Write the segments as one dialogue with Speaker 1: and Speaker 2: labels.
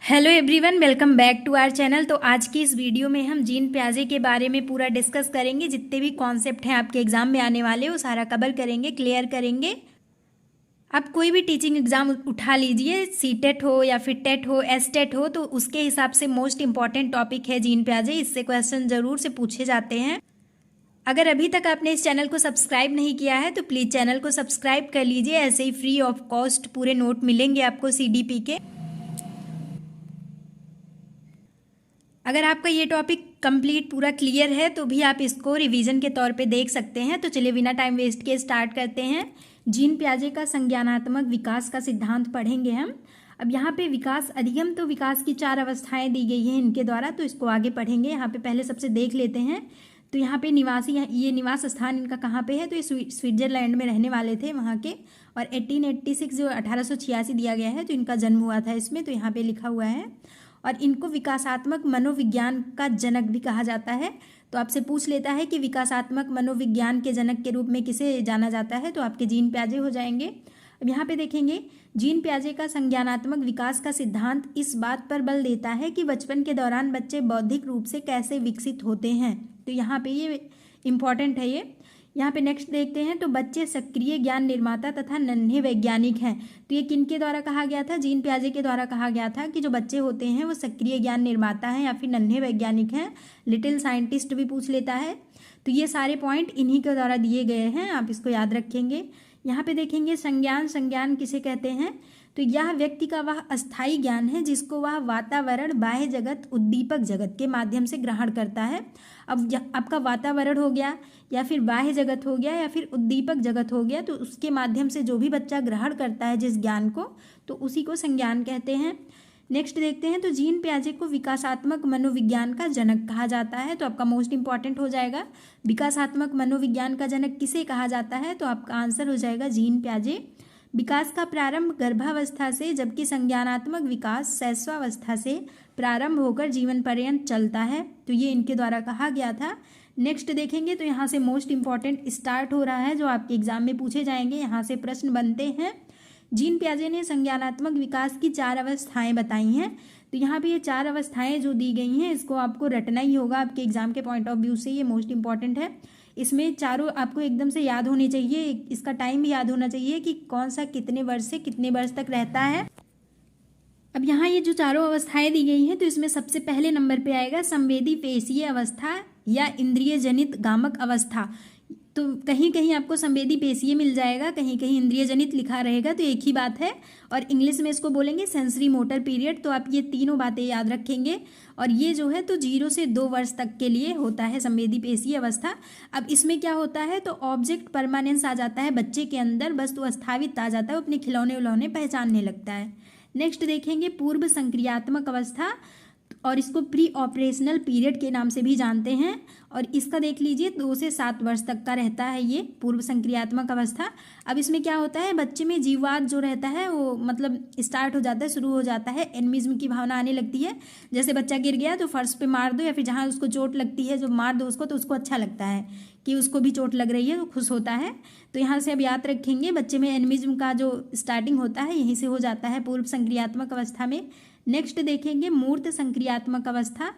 Speaker 1: Hello everyone, welcome back to our channel. तो आज की इस वीडियो में हम जीन प्याजे के बारे में पूरा डिस्कस करेंगे। जितने भी कॉन्सेप्ट हैं आपके एग्जाम में आने वाले वो सारा कवर करेंगे, क्लियर करेंगे। आप कोई भी टीचिंग एग्जाम उठा लीजिए, सीटेट हो या फिर टेट हो, एसटेट हो, तो उसके हिसाब से मोस्ट इंपॉर्टेंट टॉपिक है जीन प्याजे। इससे क्वेश्चन ज़रूर से पूछे जाते हैं। अगर अभी तक आपने इस चैनल को सब्सक्राइब नहीं किया है तो प्लीज़ चैनल को सब्सक्राइब कर लीजिए। ऐसे ही फ्री ऑफ कॉस्ट पूरे नोट मिलेंगे आपको CDP के। अगर आपका ये टॉपिक कंप्लीट पूरा क्लियर है तो भी आप इसको रिवीजन के तौर पे देख सकते हैं। तो चलिए बिना टाइम वेस्ट किए स्टार्ट करते हैं। जीन प्याजे का संज्ञानात्मक विकास का सिद्धांत पढ़ेंगे हम। अब यहाँ पे विकास अधिगम, तो विकास की 4 अवस्थाएं दी गई हैं इनके द्वारा, तो इसको आगे पढ़ेंगे। यहाँ पे पहले सबसे देख लेते हैं। तो यहाँ पे निवासी, ये निवास स्थान इनका कहाँ पे है, तो ये स्विट्जरलैंड में रहने वाले थे वहाँ के। और 1886 जो 1886 दिया गया है, तो इनका जन्म हुआ था इसमें, तो यहाँ पे लिखा हुआ है। और इनको विकासात्मक मनोविज्ञान का जनक भी कहा जाता है। तो आपसे पूछ लेता है कि विकासात्मक मनोविज्ञान के जनक के रूप में किसे जाना जाता है, तो आपके जीन प्याजे हो जाएंगे। अब यहाँ पे देखेंगे, जीन प्याजे का संज्ञानात्मक विकास का सिद्धांत इस बात पर बल देता है कि बचपन के दौरान बच्चे बौद्धिक रूप से कैसे विकसित होते हैं। तो यहाँ पे ये इम्पॉर्टेंट है ये। यहाँ पे नेक्स्ट देखते हैं, तो बच्चे सक्रिय ज्ञान निर्माता तथा नन्हे वैज्ञानिक हैं। तो ये किनके द्वारा कहा गया था? जीन प्याजे के द्वारा कहा गया था कि जो बच्चे होते हैं वो सक्रिय ज्ञान निर्माता हैं या फिर नन्हे वैज्ञानिक हैं। लिटिल साइंटिस्ट भी पूछ लेता है। तो ये सारे पॉइंट इन्हीं के द्वारा दिए गए हैं, आप इसको याद रखेंगे। यहाँ पे देखेंगे संज्ञान किसे कहते हैं, तो यह व्यक्ति का वह अस्थायी ज्ञान है जिसको वह वातावरण, बाह्य जगत, उद्दीपक जगत के माध्यम से ग्रहण करता है। अब आपका वातावरण हो गया या फिर बाह्य जगत हो गया या फिर उद्दीपक जगत हो गया, तो उसके माध्यम से जो भी बच्चा ग्रहण करता है जिस ज्ञान को, तो उसी को संज्ञान कहते हैं। नेक्स्ट देखते हैं, तो जीन प्याजे को विकासात्मक मनोविज्ञान का जनक कहा जाता है। तो आपका मोस्ट इंपॉर्टेंट हो जाएगा, विकासात्मक मनोविज्ञान का जनक किसे कहा जाता है, तो आपका आंसर हो जाएगा जीन प्याजे। विकास का प्रारंभ गर्भावस्था से, जबकि संज्ञानात्मक विकास शैशवावस्था से प्रारंभ होकर जीवन पर्यंत चलता है। तो ये इनके द्वारा कहा गया था। नेक्स्ट देखेंगे, तो यहाँ से मोस्ट इंपॉर्टेंट स्टार्ट हो रहा है जो आपके एग्जाम में पूछे जाएंगे, यहाँ से प्रश्न बनते हैं। जीन प्याजे ने संज्ञानात्मक विकास की 4 अवस्थाएं बताई हैं। तो यहाँ पे ये 4 अवस्थाएं जो दी गई हैं इसको आपको रटना ही होगा आपके एग्जाम के पॉइंट ऑफ व्यू से, ये मोस्ट इंपॉर्टेंट है। इसमें चारों आपको एकदम से याद होनी चाहिए, इसका टाइम भी याद होना चाहिए कि कौन सा कितने वर्ष से कितने वर्ष तक रहता है। अब यहाँ ये जो चारों अवस्थाएं दी गई हैं, तो इसमें सबसे पहले नंबर पे आएगा संवेदी पेशीय अवस्था या इंद्रिय जनित गामक अवस्था। तो कहीं कहीं आपको संवेदी पेशीय मिल जाएगा, कहीं कहीं इंद्रिय जनित लिखा रहेगा, तो एक ही बात है। और इंग्लिश में इसको बोलेंगे सेंसरी मोटर पीरियड। तो आप ये तीनों बातें याद रखेंगे। और ये जो है तो 0 से 2 वर्ष तक के लिए होता है संवेदी पेशीय अवस्था। अब इसमें क्या होता है, तो ऑब्जेक्ट परमानेंस आ जाता है बच्चे के अंदर, बस तो स्थापित आ जाता है, अपने खिलौने उलौने पहचानने लगता है। नेक्स्ट देखेंगे पूर्व संक्रियात्मक अवस्था, और इसको प्री ऑपरेशनल पीरियड के नाम से भी जानते हैं। और इसका देख लीजिए 2 से 7 वर्ष तक का रहता है ये पूर्व संक्रियात्मक अवस्था। अब इसमें क्या होता है, बच्चे में जीववाद जो रहता है वो मतलब स्टार्ट हो जाता है, शुरू हो जाता है। एनिमिज्म की भावना आने लगती है। जैसे बच्चा गिर गया तो फर्श पे मार दो या फिर जहाँ उसको चोट लगती है जो मार दो उसको, तो उसको अच्छा लगता है कि उसको भी चोट लग रही है, तो खुश होता है। तो यहाँ से अब याद रखेंगे, बच्चे में एनिमिज्म का जो स्टार्टिंग होता है यहीं से हो जाता है पूर्व संक्रियात्मक अवस्था में। नेक्स्ट देखेंगे मूर्त संक्रियात्मक अवस्था,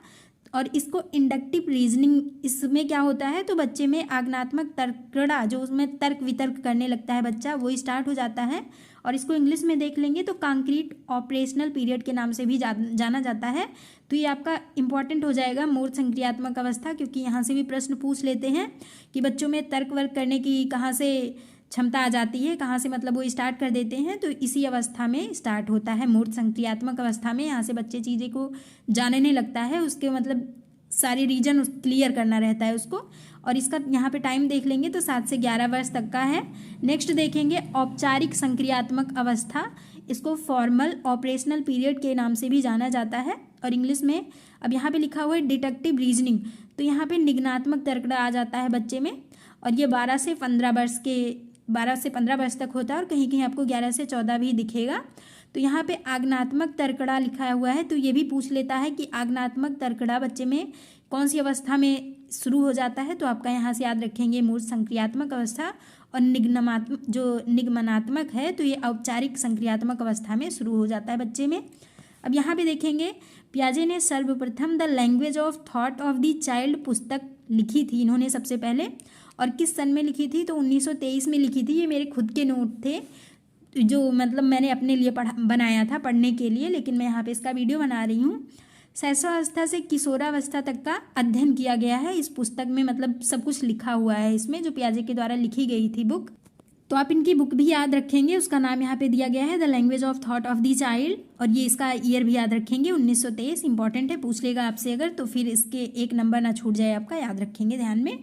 Speaker 1: और इसको इंडक्टिव रीजनिंग, इसमें क्या होता है, तो बच्चे में आज्ञानात्मक तर्कड़ा, जो उसमें तर्क वितर्क करने लगता है बच्चा, वो स्टार्ट हो जाता है। और इसको इंग्लिश में देख लेंगे तो कॉन्क्रीट ऑपरेशनल पीरियड के नाम से भी जाना जाता है। तो ये आपका इंपॉर्टेंट हो जाएगा मूर्त संक्रियात्मक अवस्था, क्योंकि यहाँ से भी प्रश्न पूछ लेते हैं कि बच्चों में तर्क वर्क करने की कहाँ से क्षमता आ जाती है, कहाँ से मतलब वो स्टार्ट कर देते हैं, तो इसी अवस्था में स्टार्ट होता है मूर्त संक्रियात्मक अवस्था में। यहाँ से बच्चे चीज़ें को जानने लगता है, उसके मतलब सारे रीजन क्लियर करना रहता है उसको। और इसका यहाँ पे टाइम देख लेंगे तो 7 से 11 वर्ष तक का है। नेक्स्ट देखेंगे औपचारिक संक्रियात्मक अवस्था, इसको फॉर्मल ऑपरेशनल पीरियड के नाम से भी जाना जाता है। और इंग्लिश में अब यहाँ पे लिखा हुआ है डिडक्टिव रीजनिंग, तो यहाँ पे निगनात्मक तर्कड़ा आ जाता है बच्चे में। और ये 12 से 15 वर्ष तक होता है, और कहीं कहीं आपको 11 से 14 भी दिखेगा। तो यहाँ पे आज्ञानात्मक तर्कड़ा लिखा हुआ है, तो ये भी पूछ लेता है कि आज्ञानात्मक तर्कड़ा बच्चे में कौन सी अवस्था में शुरू हो जाता है, तो आपका यहाँ से याद रखेंगे मूर्त संक्रियात्मक अवस्था। और निगमनात्मक है तो ये औपचारिक संक्रियात्मक अवस्था में शुरू हो जाता है बच्चे में। अब यहाँ पे देखेंगे पियाजे ने सर्वप्रथम the language of thought of the child पुस्तक लिखी थी इन्होंने सबसे पहले, और किस सन में लिखी थी, तो 1923 में लिखी थी। ये मेरे खुद के नोट थे जो मतलब मैंने अपने लिए बनाया था पढ़ने के लिए, लेकिन मैं यहाँ पे इसका वीडियो बना रही हूँ। शैशवावस्था से किशोरावस्था तक का अध्ययन किया गया है इस पुस्तक में, मतलब सब कुछ लिखा हुआ है इसमें, जो पियाजे के द्वारा लिखी गई थी बुक। तो आप इनकी बुक भी याद रखेंगे, उसका नाम यहाँ पे दिया गया है the language of thought of the child, और ये इसका ईयर भी याद रखेंगे 1923। इंपॉर्टेंट है, पूछ लेगा आपसे अगर, तो फिर इसके एक नंबर ना छूट जाए आपका, याद रखेंगे ध्यान में।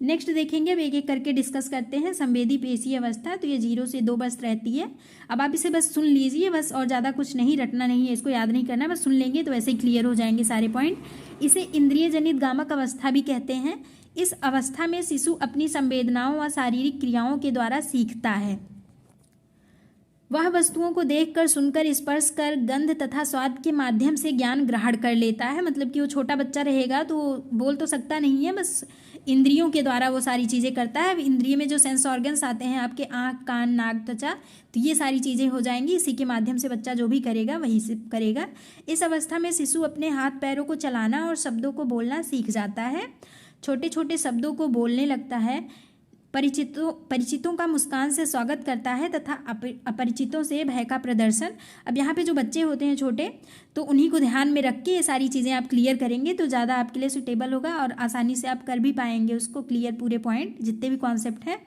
Speaker 1: नेक्स्ट देखेंगे, अब एक एक करके डिस्कस करते हैं। संवेदी पेशी अवस्था, तो ये 0 से 2 बस रहती है। अब आप इसे बस सुन लीजिए बस, और ज़्यादा कुछ नहीं रटना नहीं है, इसको याद नहीं करना, बस सुन लेंगे तो वैसे ही क्लियर हो जाएंगे सारे पॉइंट। इसे इंद्रिय जनित गामक अवस्था भी कहते हैं। इस अवस्था में शिशु अपनी संवेदनाओं व शारीरिक क्रियाओं के द्वारा सीखता है। वह वस्तुओं को देखकर, सुनकर, स्पर्श कर, गंध तथा स्वाद के माध्यम से ज्ञान ग्रहण कर लेता है। मतलब कि वो छोटा बच्चा रहेगा तो बोल तो सकता नहीं है, बस इंद्रियों के द्वारा वो सारी चीज़ें करता है। इंद्रिय में जो सेंस ऑर्गन्स आते हैं आपके आँख, कान, नाक, त्वचा, तो ये सारी चीज़ें हो जाएंगी। इसी के माध्यम से बच्चा जो भी करेगा वही से करेगा। इस अवस्था में शिशु अपने हाथ पैरों को चलाना और शब्दों को बोलना सीख जाता है। छोटे छोटे शब्दों को बोलने लगता है। परिचितों का मुस्कान से स्वागत करता है तथा अपरिचितों से भय का प्रदर्शन। अब यहाँ पे जो बच्चे होते हैं छोटे, तो उन्हीं को ध्यान में रख के ये सारी चीज़ें आप क्लियर करेंगे तो ज़्यादा आपके लिए सुटेबल होगा, और आसानी से आप कर भी पाएंगे उसको क्लियर, पूरे पॉइंट जितने भी कॉन्सेप्ट हैं।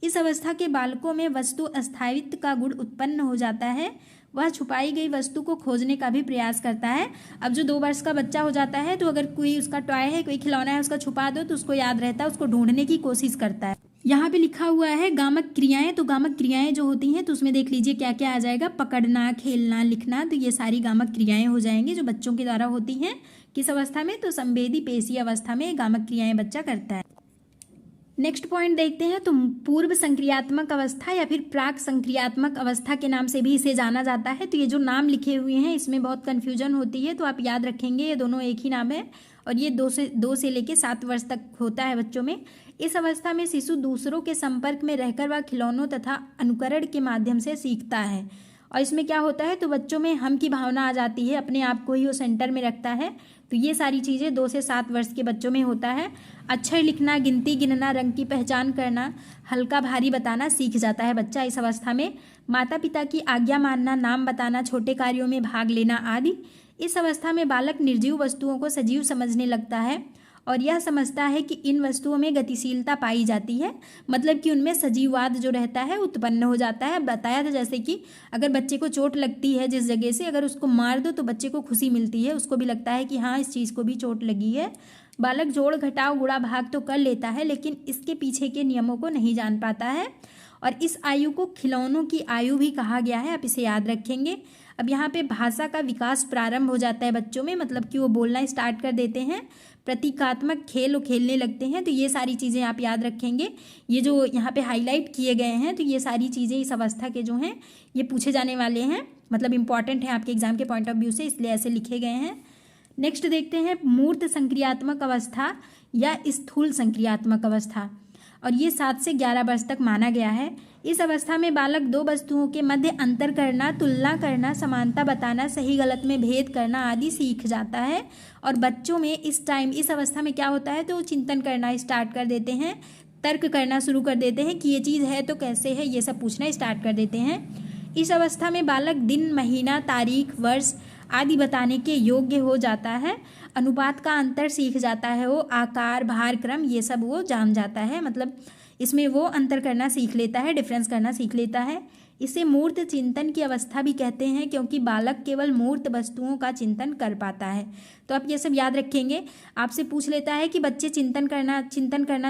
Speaker 1: इस अवस्था के बालकों में वस्तु अस्थायित्व का गुण उत्पन्न हो जाता है। वह छुपाई गई वस्तु को खोजने का भी प्रयास करता है। अब जो 2 वर्ष का बच्चा हो जाता है, तो अगर कोई उसका टॉय है, कोई खिलौना है, उसका छुपा दो तो उसको याद रहता है, उसको ढूंढने की कोशिश करता है। यहाँ पे लिखा हुआ है गामक क्रियाएं, तो गामक क्रियाएं जो होती हैं तो उसमें देख लीजिए क्या क्या आ जाएगा। पकड़ना, खेलना, लिखना, तो ये सारी गामक क्रियाएं हो जाएंगी जो बच्चों के द्वारा होती हैं। किस अवस्था में, तो संवेदी पेशी अवस्था में गामक क्रियाएं बच्चा करता है। नेक्स्ट पॉइंट देखते हैं, तो पूर्व संक्रियात्मक अवस्था या फिर प्राक संक्रियात्मक अवस्था के नाम से भी इसे जाना जाता है। तो ये जो नाम लिखे हुए हैं इसमें बहुत कन्फ्यूजन होती है, तो आप याद रखेंगे ये दोनों एक ही नाम है, और ये 2 से लेकर 7 वर्ष तक होता है बच्चों में। इस अवस्था में शिशु दूसरों के संपर्क में रहकर वह खिलौनों तथा अनुकरण के माध्यम से सीखता है। और इसमें क्या होता है, तो बच्चों में हम की भावना आ जाती है, अपने आप को ही वो सेंटर में रखता है। तो ये सारी चीज़ें 2 से 7 वर्ष के बच्चों में होता है। अक्षर लिखना, गिनती गिनना, रंग की पहचान करना, हल्का भारी बताना सीख जाता है बच्चा इस अवस्था में। माता पिता की आज्ञा मानना, नाम बताना, छोटे कार्यों में भाग लेना आदि। इस अवस्था में बालक निर्जीव वस्तुओं को सजीव समझने लगता है और यह समझता है कि इन वस्तुओं में गतिशीलता पाई जाती है, मतलब कि उनमें सजीववाद जो रहता है उत्पन्न हो जाता है। बताया था जैसे कि अगर बच्चे को चोट लगती है जिस जगह से, अगर उसको मार दो तो बच्चे को खुशी मिलती है, उसको भी लगता है कि हाँ इस चीज़ को भी चोट लगी है। बालक जोड़ घटाव गुणा भाग तो कर लेता है, लेकिन इसके पीछे के नियमों को नहीं जान पाता है, और इस आयु को खिलौनों की आयु भी कहा गया है, आप इसे याद रखेंगे। अब यहाँ पे भाषा का विकास प्रारंभ हो जाता है बच्चों में, मतलब कि वो बोलना स्टार्ट कर देते हैं, प्रतीकात्मक खेल वो खेलने लगते हैं। तो ये सारी चीज़ें आप याद रखेंगे। ये जो यहाँ पे हाईलाइट किए गए हैं, तो ये सारी चीज़ें इस अवस्था के जो हैं ये पूछे जाने वाले हैं, मतलब इंपॉर्टेंट है आपके एग्जाम के पॉइंट ऑफ व्यू से, इसलिए ऐसे लिखे गए हैं। नेक्स्ट देखते हैं मूर्त संक्रियात्मक अवस्था या स्थूल संक्रियात्मक अवस्था, और ये 7 से 11 वर्ष तक माना गया है। इस अवस्था में बालक 2 वस्तुओं के मध्य अंतर करना, तुलना करना, समानता बताना, सही गलत में भेद करना आदि सीख जाता है। और बच्चों में इस अवस्था में क्या होता है, तो चिंतन करना स्टार्ट कर देते हैं, तर्क करना शुरू कर देते हैं कि ये चीज़ है तो कैसे है, ये सब पूछना स्टार्ट कर देते हैं। इस अवस्था में बालक दिन, महीना, तारीख, वर्ष आदि बताने के योग्य हो जाता है। अनुपात का अंतर सीख जाता है, वो आकार, भार, क्रम ये सब वो जान जाता है, मतलब इसमें वो अंतर करना सीख लेता है, डिफरेंस करना सीख लेता है। इसे मूर्त चिंतन की अवस्था भी कहते हैं, क्योंकि बालक केवल मूर्त वस्तुओं का चिंतन कर पाता है। तो आप ये सब याद रखेंगे। आपसे पूछ लेता है कि बच्चे चिंतन करना,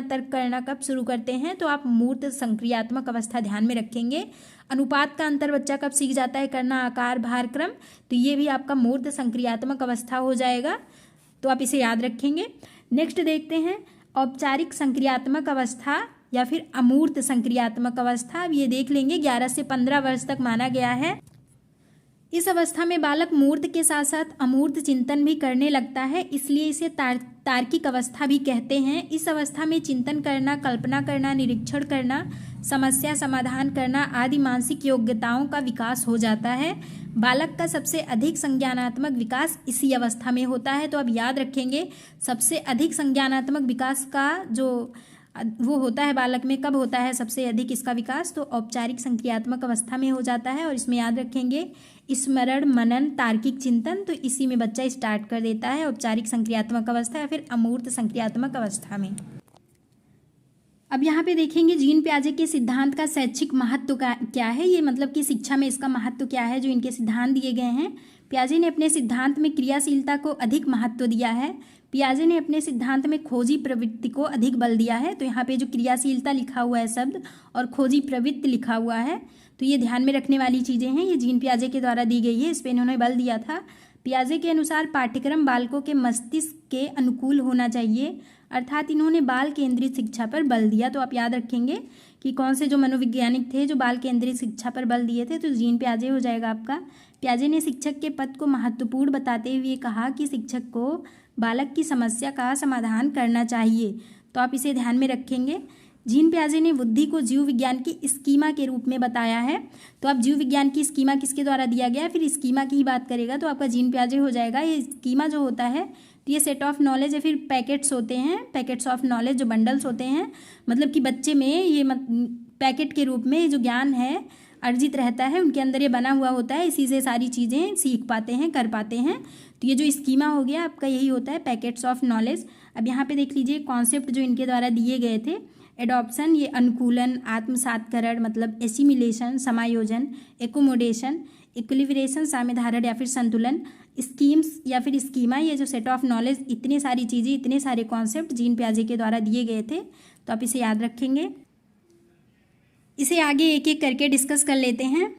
Speaker 1: तर्क करना कब शुरू करते हैं, तो आप मूर्त संक्रियात्मक अवस्था ध्यान में रखेंगे। अनुपात का अंतर बच्चा कब सीख जाता है करना, आकार, भार, क्रम, तो ये भी आपका मूर्त संक्रियात्मक अवस्था हो जाएगा, तो आप इसे याद रखेंगे। नेक्स्ट देखते हैं औपचारिक संक्रियात्मक अवस्था या फिर अमूर्त संक्रियात्मक अवस्था। अब ये देख लेंगे 11 से 15 वर्ष तक माना गया है। इस अवस्था में बालक मूर्त के साथ साथ अमूर्त चिंतन भी करने लगता है, इसलिए इसे तार्किक अवस्था भी कहते हैं। इस अवस्था में चिंतन करना, कल्पना करना, निरीक्षण करना, समस्या समाधान करना आदि मानसिक योग्यताओं का विकास हो जाता है। बालक का सबसे अधिक संज्ञानात्मक विकास इसी अवस्था में होता है। तो अब याद रखेंगे, सबसे अधिक संज्ञानात्मक विकास का जो वो होता है बालक में, कब होता है सबसे अधिक इसका विकास? तो औपचारिक संक्रियात्मक अवस्था में हो जाता है। और इसमें याद रखेंगे स्मरण, मनन, तार्किक चिंतन, तो इसी में बच्चा स्टार्ट कर देता है, औपचारिक संक्रियात्मक अवस्था या फिर अमूर्त संक्रियात्मक अवस्था में। अब यहाँ पे देखेंगे जीन पियाजे के सिद्धांत का शैक्षिक महत्व क्या है, ये मतलब कि शिक्षा में इसका महत्व क्या है, जो इनके सिद्धांत दिए गए हैं। पियाजे ने अपने सिद्धांत में क्रियाशीलता को अधिक महत्व दिया है। पियाजे ने अपने सिद्धांत में खोजी प्रवृत्ति को अधिक बल दिया है। तो यहाँ पे जो क्रियाशीलता लिखा हुआ है शब्द और खोजी प्रवृत्ति लिखा हुआ है, तो ये ध्यान में रखने वाली चीज़ें हैं। ये जीन पियाजे के द्वारा दी गई है, इस पर इन्होंने बल दिया था। पियाजे के अनुसार पाठ्यक्रम बालकों के मस्तिष्क के अनुकूल होना चाहिए, अर्थात इन्होंने बाल केंद्रित शिक्षा पर बल दिया। तो आप याद रखेंगे कि कौन से जो मनोवैज्ञानिक थे जो बाल केंद्रित शिक्षा पर बल दिए थे, तो जीन पियाजे हो जाएगा आपका। पियाजे ने शिक्षक के पद को महत्वपूर्ण बताते हुए कहा कि शिक्षक को बालक की समस्या का समाधान करना चाहिए। तो आप इसे ध्यान में रखेंगे। जीन पियाजे ने बुद्धि को जीव विज्ञान की स्कीमा के रूप में बताया है। तो आप जीव विज्ञान की स्कीमा किसके द्वारा दिया गया है, फिर स्कीमा की ही बात करेगा तो आपका जीन पियाजे हो जाएगा। ये स्कीमा जो होता है, तो ये सेट ऑफ नॉलेज या फिर पैकेट्स होते हैं, पैकेट्स ऑफ नॉलेज, जो बंडल्स होते हैं, मतलब कि बच्चे में ये पैकेट के रूप में जो ज्ञान है अर्जित रहता है, उनके अंदर ये बना हुआ होता है, इसी से सारी चीज़ें सीख पाते हैं, कर पाते हैं। तो ये जो स्कीमा हो गया आपका, यही होता है पैकेट्स ऑफ नॉलेज। अब यहाँ पे देख लीजिए कॉन्सेप्ट जो इनके द्वारा दिए गए थे। एडॉप्शन, ये अनुकूलन, आत्मसातकरण मतलब एसिमिलेशन, समायोजन, एकोमोडेशन, इक्विलिब्रेशन, साम्यधारण या फिर संतुलन, स्कीम्स या फिर स्कीमा, ये जो सेट ऑफ नॉलेज, इतनी सारी चीज़ें, इतने सारे कॉन्सेप्ट जीन पियाजे के द्वारा दिए गए थे। तो आप इसे याद रखेंगे। इसे आगे एक एक करके डिस्कस कर लेते हैं।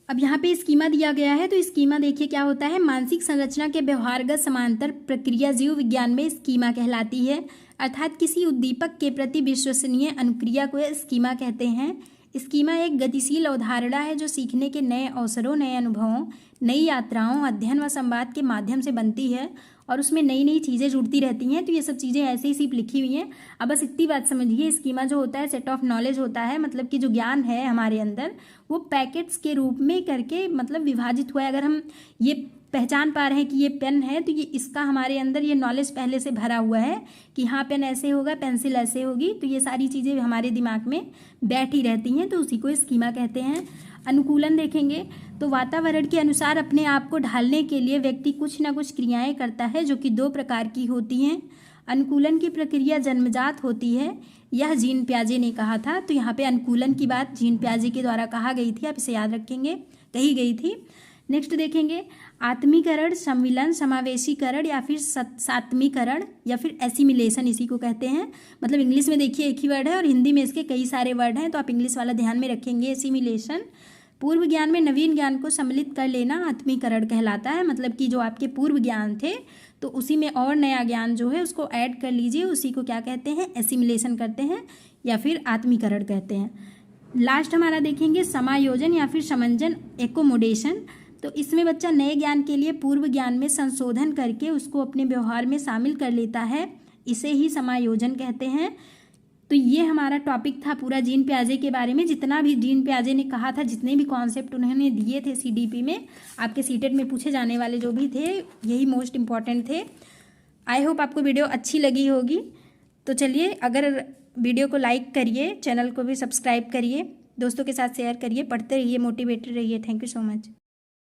Speaker 1: अब यहाँ पे स्कीमा दिया गया है, तो स्कीमा देखिए क्या होता है। मानसिक संरचना के व्यवहारगत समांतर प्रक्रिया जीव विज्ञान में स्कीमा कहलाती है, अर्थात किसी उद्दीपक के प्रति विश्वसनीय अनुक्रिया को स्कीमा कहते हैं। स्कीमा एक गतिशील अवधारणा है जो सीखने के नए अवसरों, नए अनुभवों, नई यात्राओं, अध्ययन व संवाद के माध्यम से बनती है और उसमें नई नई चीज़ें जुड़ती रहती हैं। तो ये सब चीज़ें ऐसे ही सिर्फ लिखी हुई हैं। अब बस इतनी बात समझिए, स्कीमा जो होता है सेट ऑफ नॉलेज होता है, मतलब कि जो ज्ञान है हमारे अंदर वो पैकेट्स के रूप में करके मतलब विभाजित हुआ है। अगर हम ये पहचान पा रहे हैं कि ये पेन है, तो ये इसका हमारे अंदर ये नॉलेज पहले से भरा हुआ है कि हाँ पेन ऐसे होगा, पेंसिल ऐसे होगी, तो ये सारी चीज़ें हमारे दिमाग में बैठी रहती हैं, तो उसी को स्कीमा कहते हैं। अनुकूलन देखेंगे तो वातावरण के अनुसार अपने आप को ढालने के लिए व्यक्ति कुछ ना कुछ क्रियाएं करता है, जो कि दो प्रकार की होती हैं। अनुकूलन की प्रक्रिया जन्मजात होती है, यह जीन पियाजे ने कहा था। तो यहाँ पे अनुकूलन की बात जीन पियाजे के द्वारा कहा गई थी, आप इसे याद रखेंगे, कही गई थी। नेक्स्ट देखेंगे आत्मीकरण, सम्मिलन, समावेशीकरण या फिर सात्मीकरण या फिर एसिमिलेशन, इसी को कहते हैं। मतलब इंग्लिश में देखिए एक ही वर्ड है और हिंदी में इसके कई सारे वर्ड हैं, तो आप इंग्लिश वाला ध्यान में रखेंगे। एसिमिलेशन पूर्व ज्ञान में नवीन ज्ञान को सम्मिलित कर लेना आत्मीकरण कहलाता है। मतलब कि जो आपके पूर्व ज्ञान थे तो उसी में और नया ज्ञान जो है उसको ऐड कर लीजिए, उसी को क्या कहते हैं, एसिमिलेशन करते हैं या फिर आत्मीकरण कहते हैं। लास्ट हमारा देखेंगे समायोजन या फिर समंजन, एकोमोडेशन। तो इसमें बच्चा नए ज्ञान के लिए पूर्व ज्ञान में संशोधन करके उसको अपने व्यवहार में शामिल कर लेता है, इसे ही समायोजन कहते हैं। तो ये हमारा टॉपिक था पूरा जीन पियाजे के बारे में। जितना भी जीन पियाजे ने कहा था, जितने भी कॉन्सेप्ट उन्होंने दिए थे सीडीपी में, आपके सीटेट में पूछे जाने वाले जो भी थे, यही मोस्ट इम्पॉर्टेंट थे। आई होप आपको वीडियो अच्छी लगी होगी। तो चलिए, अगर वीडियो को लाइक करिए, चैनल को भी सब्सक्राइब करिए, दोस्तों के साथ शेयर करिए, पढ़ते रहिए, मोटिवेटेड रहिए। Thank you so much.